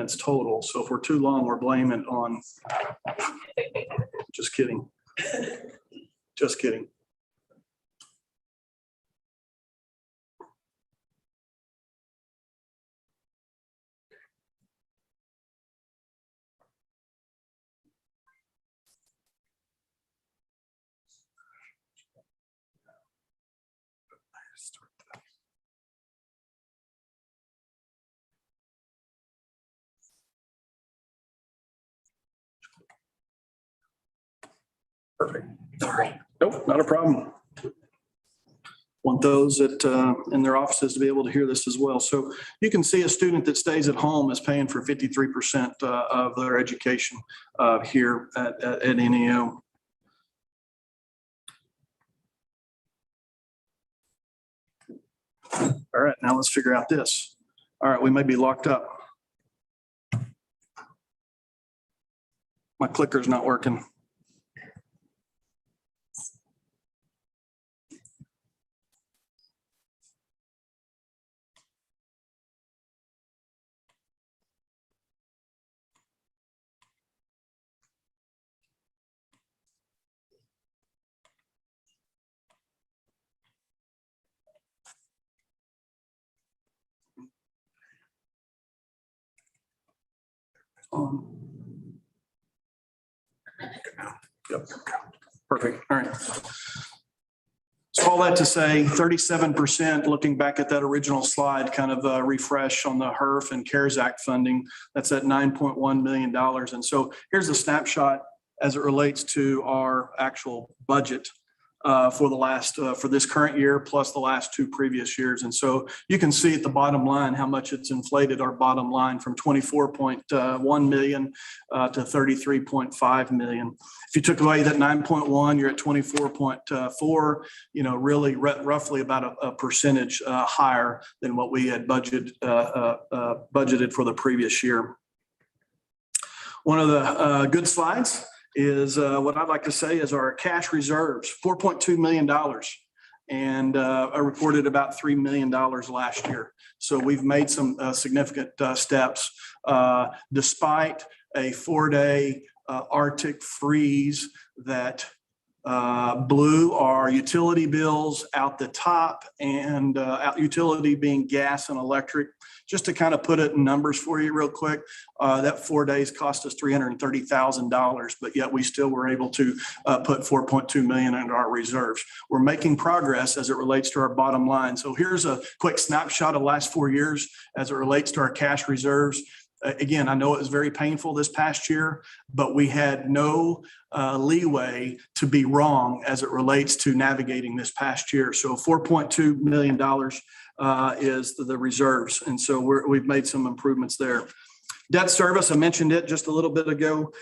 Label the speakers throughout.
Speaker 1: minutes total. So if we're too long, we're blaming it on, just kidding. Just kidding. Perfect. Sorry. Nope, not a problem. Want those that in their offices to be able to hear this as well. So you can see a student that stays at home is paying for 53% of their education here at NEO. All right, now let's figure out this. All right, we may be locked up. My clicker's not working. Yep. Perfect. All right. So all that to say, 37%, looking back at that original slide, kind of a refresh on the HEERF and CARES Act funding, that's at $9.1 million. And so here's a snapshot as it relates to our actual budget for this current year plus the last two previous years. And so you can see at the bottom line how much it's inflated our bottom line from 24.1 million to 33.5 million. If you took away that 9.1, you're at 24.4, really roughly about a percentage higher than what we had budgeted for the previous year. One of the good slides is what I'd like to say is our cash reserves, $4.2 million. And I reported about $3 million last year. So we've made some significant steps despite a 4-day Arctic freeze that blew our utility bills out the top, and utility being gas and electric. Just to kind of put it in numbers for you real quick, that 4 days cost us $330,000, but yet we still were able to put $4.2 million into our reserves. We're making progress as it relates to our bottom line. So here's a quick snapshot of the last 4 years as it relates to our cash reserves. Again, I know it was very painful this past year, but we had no leeway to be wrong as it relates to navigating this past year. So $4.2 million is the reserves. And so we've made some improvements there. Debt service, I mentioned it just a little bit ago.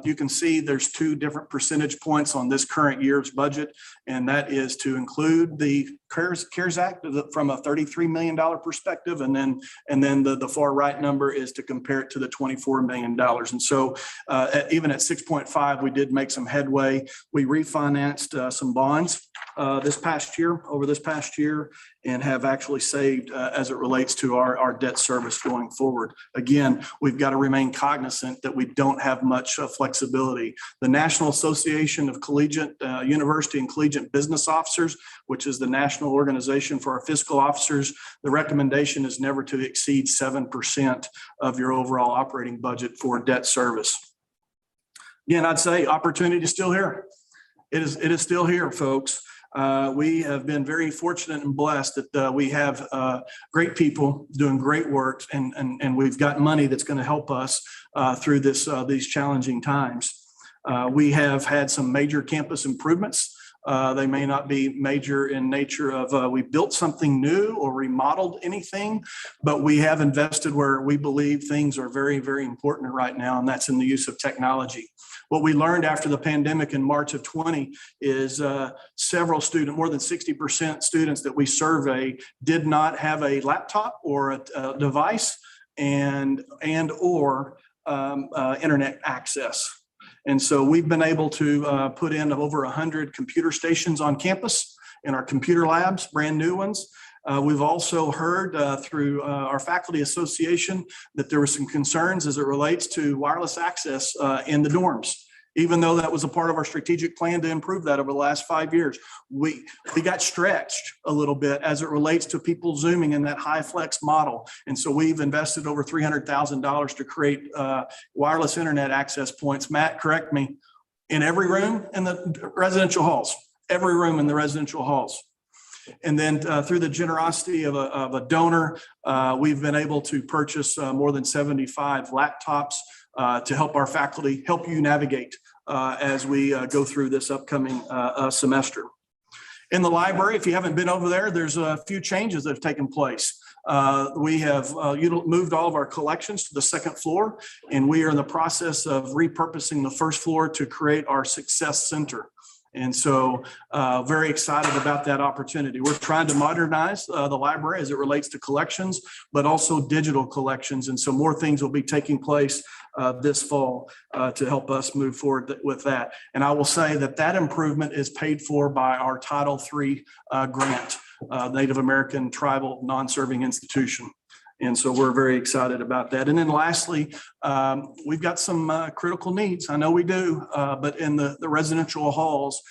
Speaker 1: You can see there's two different percentage points on this current year's budget, and that is to include the CARES Act from a $33 million perspective, and then the far right number is to compare it to the $24 million. And so even at 6.5, we did make some headway. We refinanced some bonds over this past year, and have actually saved as it relates to our debt service going forward. Again, we've got to remain cognizant that we don't have much flexibility. The National Association of Collegiate University and Collegiate Business Officers, which is the national organization for our fiscal officers, the recommendation is never to exceed 7% of your overall operating budget for debt service. Again, I'd say opportunity is still here. It is still here, folks. We have been very fortunate and blessed that we have great people doing great work, and we've got money that's going to help us through these challenging times. We have had some major campus improvements. They may not be major in nature of we built something new or remodeled anything, but we have invested where we believe things are very, very important right now, and that's in the use of technology. What we learned after the pandemic in March of 20 is several students, more than 60% students that we survey did not have a laptop or a device or internet access. And so we've been able to put in over 100 computer stations on campus in our computer labs, brand new ones. We've also heard through our faculty association that there were some concerns as it relates to wireless access in the dorms. Even though that was a part of our strategic plan to improve that over the last 5 years, we got stretched a little bit as it relates to people Zooming in that high flex model. And so we've invested over $300,000 to create wireless internet access points. Matt, correct me, in every room in the residential halls, every room in the residential halls. And then through the generosity of a donor, we've been able to purchase more than 75 laptops to help our faculty, help you navigate as we go through this upcoming semester. In the library, if you haven't been over there, there's a few changes that have taken place. We have moved all of our collections to the second floor, and we are in the process of repurposing the first floor to create our Success Center. And so very excited about that opportunity. We're trying to modernize the library as it relates to collections, but also digital collections. And so more things will be taking place this fall to help us move forward with that. And I will say that that improvement is paid for by our Title III grant, Native American Tribal Non-Serving Institution. And so we're very excited about that. And then lastly, we've got some critical needs. I know we do, but in the residential halls,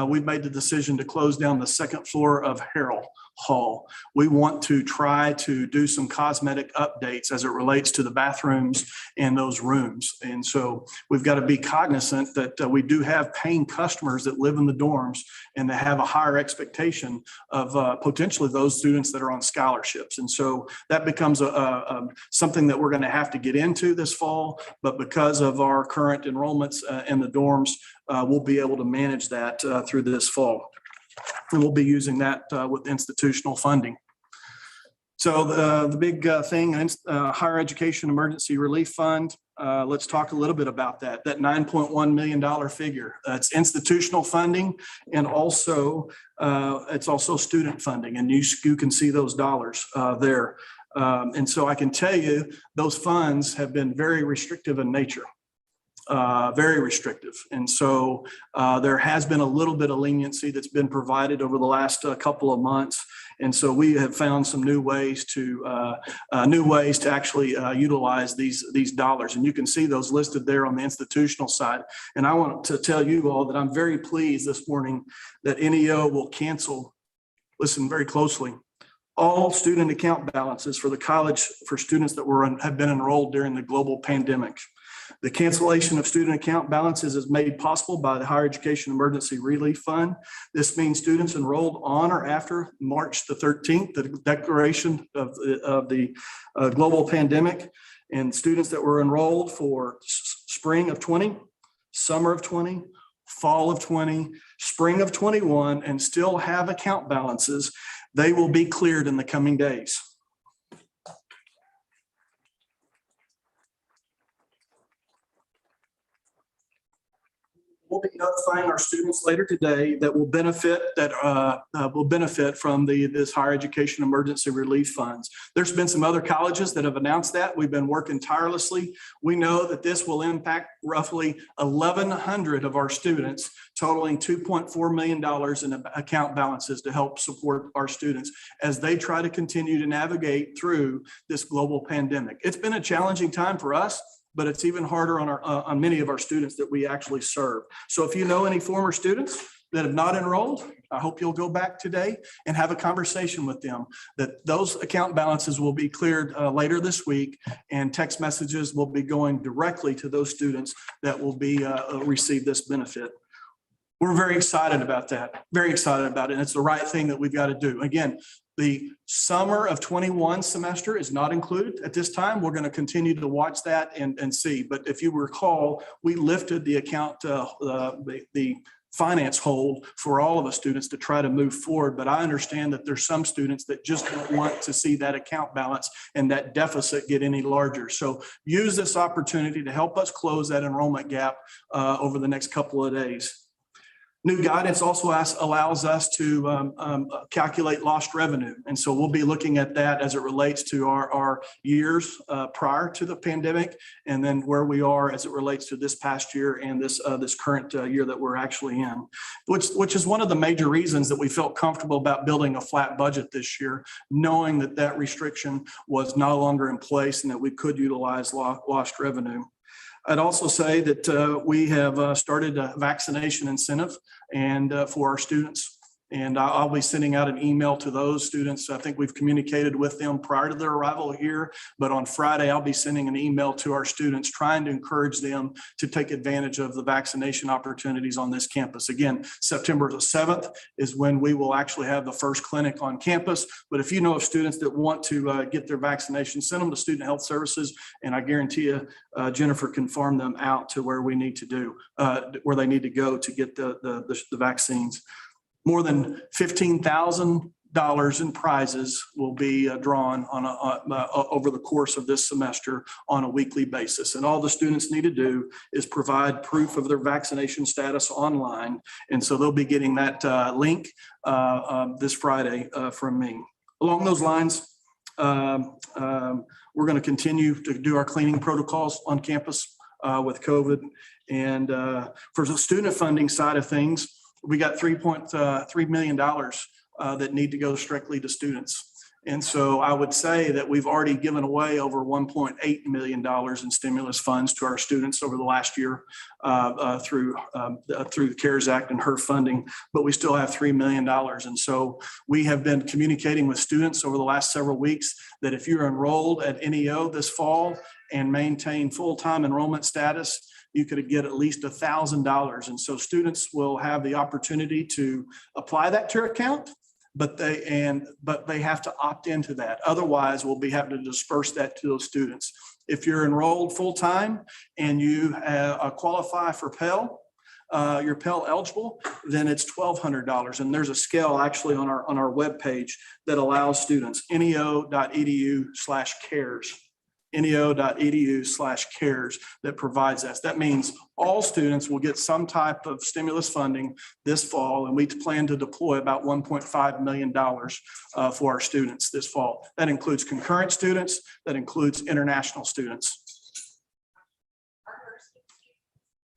Speaker 1: we've made the decision to close down the second floor of Harrell Hall. We want to try to do some cosmetic updates as it relates to the bathrooms and those rooms. And so we've got to be cognizant that we do have paying customers that live in the dorms and they have a higher expectation of potentially those students that are on scholarships. And so that becomes something that we're going to have to get into this fall, but because of our current enrollments in the dorms, we'll be able to manage that through this fall. And we'll be using that with institutional funding. So the big thing, Higher Education Emergency Relief Fund, let's talk a little bit about that $9.1 million figure. It's institutional funding, and also it's also student funding, and you can see those dollars there. And so I can tell you those funds have been very restrictive in nature. Very restrictive. And so there has been a little bit of leniency that's been provided over the last couple of months. And so we have found some new ways to actually utilize these dollars. And you can see those listed there on the institutional side. And I want to tell you all that I'm very pleased this morning that NEO will cancel, listen very closely, all student account balances for the college for students that have been enrolled during the global pandemic. The cancellation of student account balances is made possible by the Higher Education Emergency Relief Fund. This means students enrolled on or after March the 13th, the declaration of the global pandemic, and students that were enrolled for spring of 20, summer of 20, fall of 20, spring of 21, and still have account balances, they will be cleared in the coming days. We'll be notifying our students later today that will benefit from this Higher Education Emergency Relief Funds. There's been some other colleges that have announced that. We've been working tirelessly. We know that this will impact roughly 1,100 of our students, totaling $2.4 million in account balances to help support our students as they try to continue to navigate through this global pandemic. It's been a challenging time for us, but it's even harder on many of our students that we actually serve. So if you know any former students that have not enrolled, I hope you'll go back today and have a conversation with them that those account balances will be cleared later this week, and text messages will be going directly to those students that will be receive this benefit. We're very excited about that, very excited about it. And it's the right thing that we've got to do. Again, the summer of 21 semester is not included at this time. We're going to continue to watch that and see. But if you recall, we lifted the account, the finance hold for all of us students to try to move forward. But I understand that there's some students that just don't want to see that account balance and that deficit get any larger. So use this opportunity to help us close that enrollment gap over the next couple of days. New guidance also allows us to calculate lost revenue. And so we'll be looking at that as it relates to our years prior to the pandemic, and then where we are as it relates to this past year and this current year that we're actually in, which is one of the major reasons that we felt comfortable about building a flat budget this year, knowing that that restriction was no longer in place and that we could utilize lost revenue. I'd also say that we have started a vaccination incentive and for our students. And I'll be sending out an email to those students. I think we've communicated with them prior to their arrival here, but on Friday, I'll be sending an email to our students trying to encourage them to take advantage of the vaccination opportunities on this campus. Again, September the 7th is when we will actually have the first clinic on campus. But if you know of students that want to get their vaccination, send them to Student Health Services, and I guarantee you, Jennifer can farm them out to where we need to do, where they need to go to get the vaccines. More than $15,000 in prizes will be drawn on over the course of this semester on a weekly basis. And all the students need to do is provide proof of their vaccination status online. And so they'll be getting that link this Friday from me. Along those lines, we're going to continue to do our cleaning protocols on campus with COVID. And for the student funding side of things, we got $3.3 million that need to go strictly to students. And so I would say that we've already given away over $1.8 million in stimulus funds to our students over the last year through the CARES Act and HEERF funding, but we still have $3 million. And so we have been communicating with students over the last several weeks that if you're enrolled at NEO this fall and maintain full-time enrollment status, you could get at least $1,000. And so students will have the opportunity to apply that to your account, but they have to opt into that. Otherwise, we'll be having to disperse that to those students. If you're enrolled full-time and you qualify for Pell, you're Pell eligible, then it's $1,200. And there's a scale actually on our webpage that allows students, neo.edu/cares. neo.edu/cares that provides that. That means all students will get some type of stimulus funding this fall, and we plan to deploy about $1.5 million for our students this fall. That includes concurrent students, that includes international students.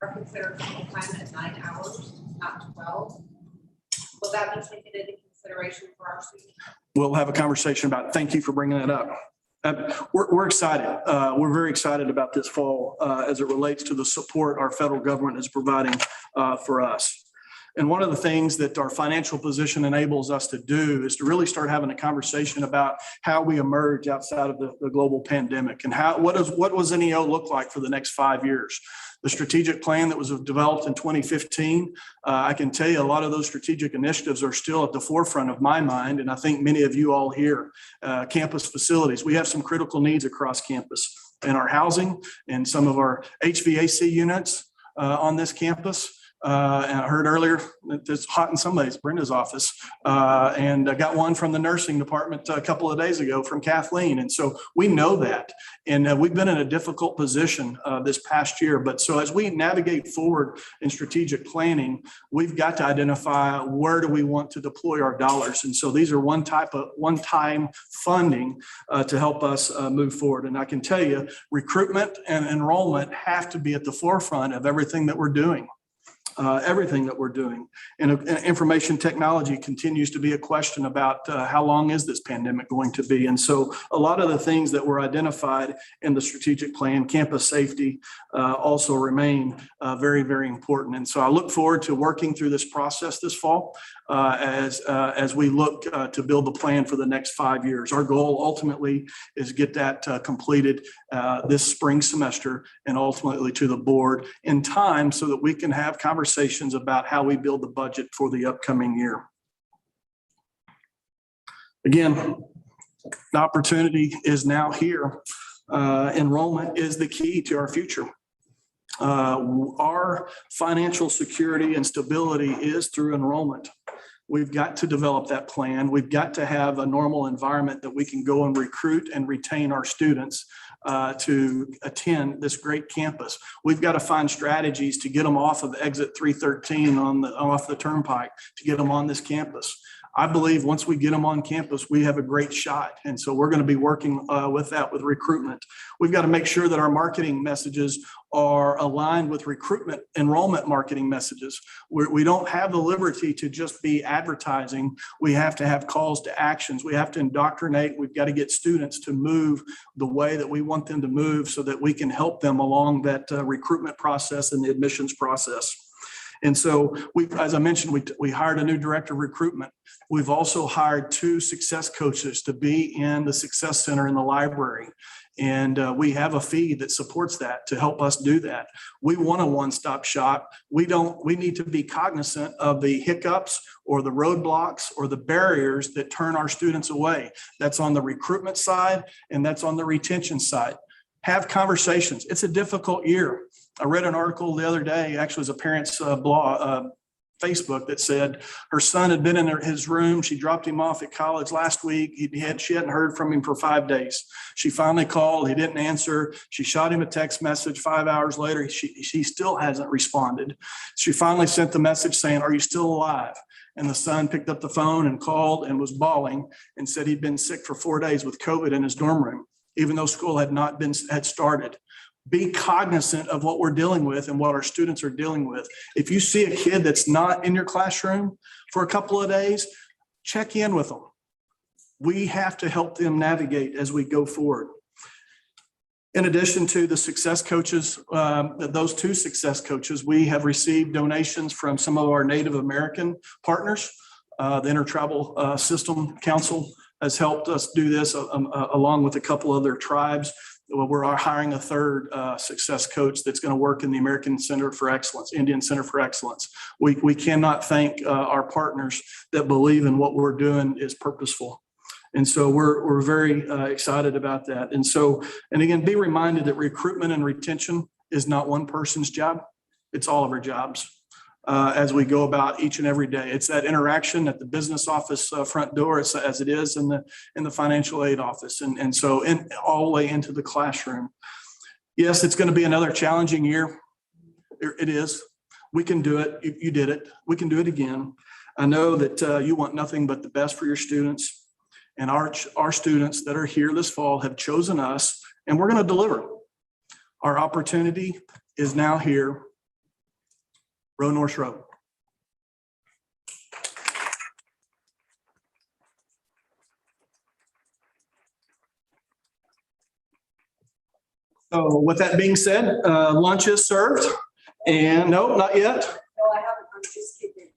Speaker 2: Are considered full-time at 9 hours, not 12. Will that be taken into consideration for our students?
Speaker 1: We'll have a conversation about it. Thank you for bringing that up. We're excited. We're very excited about this fall as it relates to the support our federal government is providing for us. And one of the things that our financial position enables us to do is to really start having a conversation about how we emerge outside of the global pandemic and what does NEO look like for the next 5 years. The strategic plan that was developed in 2015, I can tell you a lot of those strategic initiatives are still at the forefront of my mind. And I think many of you all here, campus facilities, we have some critical needs across campus in our housing and some of our HVAC units on this campus. And I heard earlier that it's hot in somebody's, Brenda's office. And I got one from the nursing department a couple of days ago from Kathleen. And so we know that. And we've been in a difficult position this past year. But so as we navigate forward in strategic planning, we've got to identify where do we want to deploy our dollars. And so these are one-time funding to help us move forward. And I can tell you, recruitment and enrollment have to be at the forefront of everything that we're doing. And information technology continues to be a question about how long is this pandemic going to be. And so a lot of the things that were identified in the strategic plan, campus safety, also remain very, very important. And so I look forward to working through this process this fall as we look to build the plan for the next 5 years. Our goal ultimately is get that completed this spring semester and ultimately to the board in time so that we can have conversations about how we build the budget for the upcoming year. Again, the opportunity is now here. Enrollment is the key to our future. Our financial security and stability is through enrollment. We've got to develop that plan. We've got to have a normal environment that we can go and recruit and retain our students to attend this great campus. We've got to find strategies to get them off of exit 313 off the turnpike to get them on this campus. I believe once we get them on campus, we have a great shot. And so we're going to be working with that with recruitment. We've got to make sure that our marketing messages are aligned with recruitment enrollment marketing messages. We don't have the liberty to just be advertising. We have to have calls to actions. We have to indoctrinate. We've got to get students to move the way that we want them to move so that we can help them along that recruitment process and the admissions process. And so as I mentioned, we hired a new director of recruitment. We've also hired 2 success coaches to be in the Success Center in the library. And we have a fee that supports that to help us do that. We want a one-stop shop. We need to be cognizant of the hiccups or the roadblocks or the barriers that turn our students away. That's on the recruitment side and that's on the retention side. Have conversations. It's a difficult year. I read an article the other day, actually it was a parent's blog, Facebook, that said her son had been in his room. She dropped him off at college last week. She hadn't heard from him for 5 days. She finally called. He didn't answer. She shot him a text message 5 hours later. She still hasn't responded. She finally sent the message saying, "Are you still alive?" And the son picked up the phone and called and was bawling and said he'd been sick for 4 days with COVID in his dorm room, even though school had started. Be cognizant of what we're dealing with and what our students are dealing with. If you see a kid that's not in your classroom for a couple of days, check in with them. We have to help them navigate as we go forward. In addition to the success coaches, those 2 success coaches, we have received donations from some of our Native American partners. The Intertribal System Council has helped us do this along with a couple other tribes. We're hiring a 3rd success coach that's going to work in the American Center for Excellence, Indian Center for Excellence. We cannot thank our partners that believe in what we're doing is purposeful. And so we're very excited about that. And again, be reminded that recruitment and retention is not one person's job. It's all of our jobs. As we go about each and every day. It's that interaction at the business office front door as it is in the financial aid office. And so all the way into the classroom. Yes, it's going to be another challenging year. It is. We can do it. You did it. We can do it again. I know that you want nothing but the best for your students. And our students that are here this fall have chosen us, and we're going to deliver. Our opportunity is now here. Row North Road. So with that being said, lunch is served. And no, not yet.
Speaker 2: No, I haven't. I'm just kidding.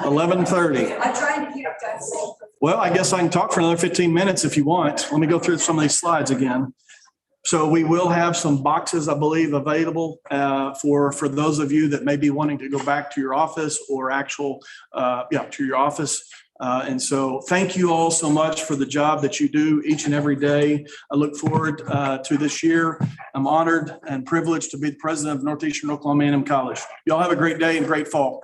Speaker 2: 11:30.
Speaker 1: 11:30.
Speaker 2: I'm trying to keep that safe.
Speaker 1: Well, I guess I can talk for another 15 minutes if you want. Let me go through some of these slides again. So we will have some boxes, I believe, available for those of you that may be wanting to go back to your office or to your office. And so thank you all so much for the job that you do each and every day. I look forward to this year. I'm honored and privileged to be the president of Northeastern Oklahoma A&M College. Y'all have a great day and great fall.